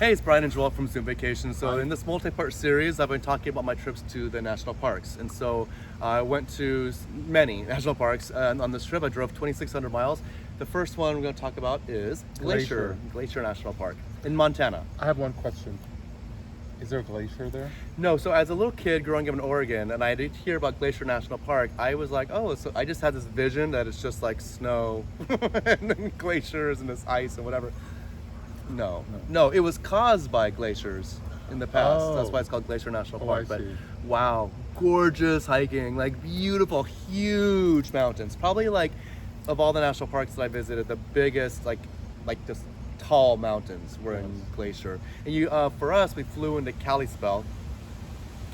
Hey, it's Bryan and Joel from Zoom Vacation. So Hi. in this multi-part series, I've been talking about my trips to the national parks. And so I went to many national parks. And on this trip, I drove 2,600 miles. The first one we're going to talk about is Glacier National Park in Montana. I have one question. Is there a glacier there? No, so as a little kid growing up in Oregon, and I did hear about Glacier National Park, I was like, oh, so I just had this vision that it's just like snow and then glaciers and this ice and whatever. No, it was caused by glaciers in the past. Oh. That's why it's called Glacier National Oh, Park. I But see. wow, gorgeous hiking, like beautiful, huge mountains. Probably like of all the national parks that I visited, the biggest like just tall mountains were in Yes. Glacier. And you, for us, we flew into Kalispell,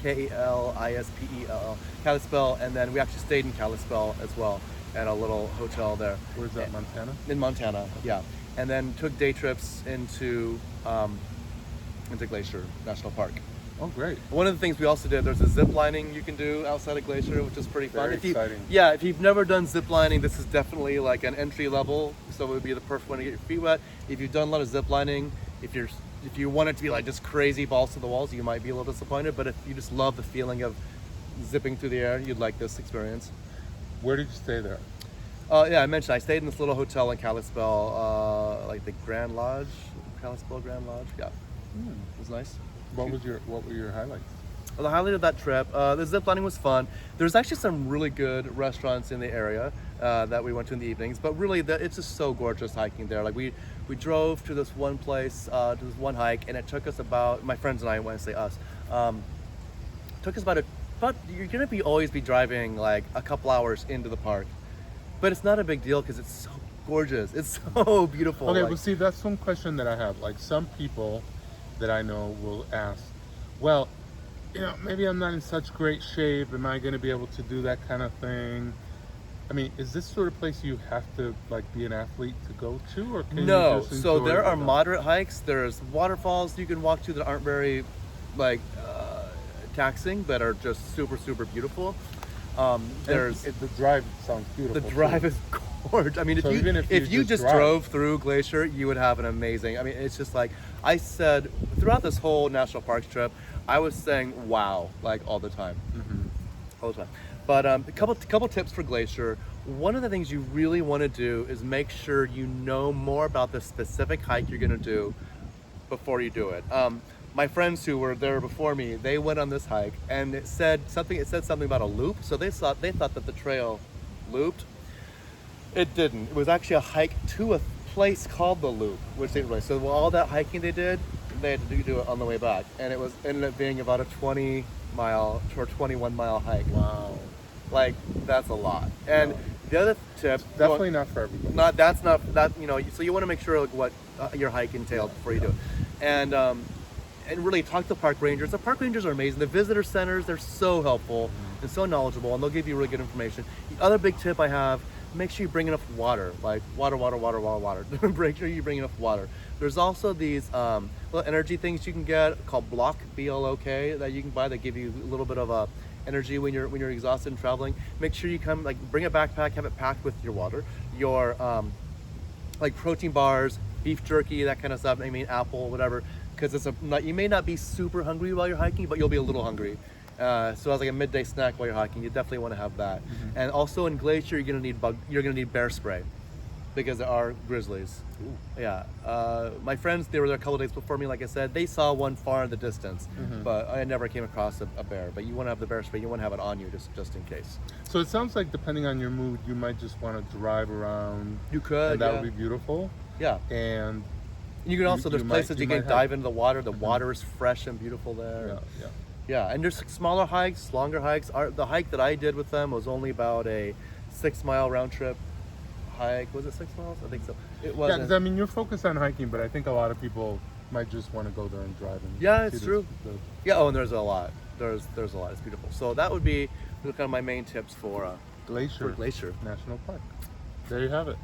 Kalispell, Kalispell, and then we actually stayed in Kalispell as well at a little hotel there. Where's that, Montana? In Montana, yeah. And then took day trips into Glacier National Park. Oh, great. One of the things we also did, there's a zip lining you can do outside of Glacier, which is pretty fun. Very exciting. If you've never done zip lining, this is definitely like an entry level, so it would be the perfect one to get your feet wet. If you've done a lot of zip lining, if you want it to be like just crazy balls to the walls, you might be a little disappointed. But if you just love the feeling of zipping through the air, you'd like this experience. Where did you stay there? Yeah, I mentioned I stayed in this little hotel in Kalispell, like the Grand Lodge, Kalispell Grand Lodge. Yeah, it was nice. What were your highlights? Well, the highlight of that trip, the zip lining was fun. There's actually some really good restaurants in the area that we went to in the evenings, but really it's just so gorgeous hiking there. Like we drove to this one place, to this one hike, and it took us about, my friends and I, when I say us, took us about you're gonna always be driving like a couple hours into the park, but it's not a big deal because it's so gorgeous. It's so beautiful. Okay, like, well, see, that's one question that I have. Like, some people that I know will ask, well, maybe I'm not in such great shape. Am I going to be able to do that kind of thing? I mean, is this sort of place you have to like be an athlete to go to, or can No, you just so enjoy there it are without- moderate hikes. There's waterfalls you can walk to that aren't very like taxing, but are just super, super beautiful. There's the drive sounds beautiful. the drive too. is gorgeous. I mean, So if even you if you just drive- drove through Glacier, you would have an amazing. I mean, it's just like I said throughout this whole national parks trip, I was saying wow like all the time, all the time. But a couple tips for Glacier. One of the things you really want to do is make sure you know more about the specific hike you're going to do before you do it. My friends who were there before me, they went on this hike, and it said something about a loop. So they thought that the trail looped. It didn't. It was actually a hike to a place called the Loop, which they really. So all that hiking they did, they had to do it on the way back, and it ended up being about a 20-mile or 21-mile hike. Wow. Like that's a lot. And the other tip, Definitely not for everybody. So you want to make sure like what your hike entailed before you do it, and really talk to the park rangers. The park rangers are amazing. The visitor centers, they're so helpful and so knowledgeable, and they'll give you really good information. The other big tip I have: make sure you bring enough water, like water. Make sure you bring enough water. There's also these little energy things you can get called Block, B-L-O-K, that you can buy that give you a little bit of energy when you're exhausted and traveling. Make sure you bring a backpack, have it packed with your water, your like protein bars, beef jerky, that kind of stuff. I mean, apple, whatever, because you may not be super hungry while you're hiking, but you'll be a little hungry. So as like a midday snack while you're hiking, you definitely want to have that. And also in Glacier, you're gonna need bear spray because there are grizzlies. Ooh. Yeah, my friends, they were there a couple days before me. Like I said, they saw one far in the distance, but I never came across a bear. But you want to have the bear spray. You want to have it on you just in case. So it sounds like depending on your mood, you might just want to drive around. You could, and that yeah. would be beautiful. Yeah. And You can also, there's places you can might dive into the water. The water is fresh and beautiful there. Yeah, and there's smaller hikes, longer hikes. The hike that I did with them was only about a 6-mile round trip hike. Was it 6 miles? I think so. It Yeah, wasn't. because I mean, you're focused on hiking, but I think a lot of people might just want to go there and drive. And Yeah, see it's true. the- Yeah, oh, and there's a lot. There's a lot. It's beautiful. So that would be kind of my main tips for Glacier Glacier. National Park. There you have it.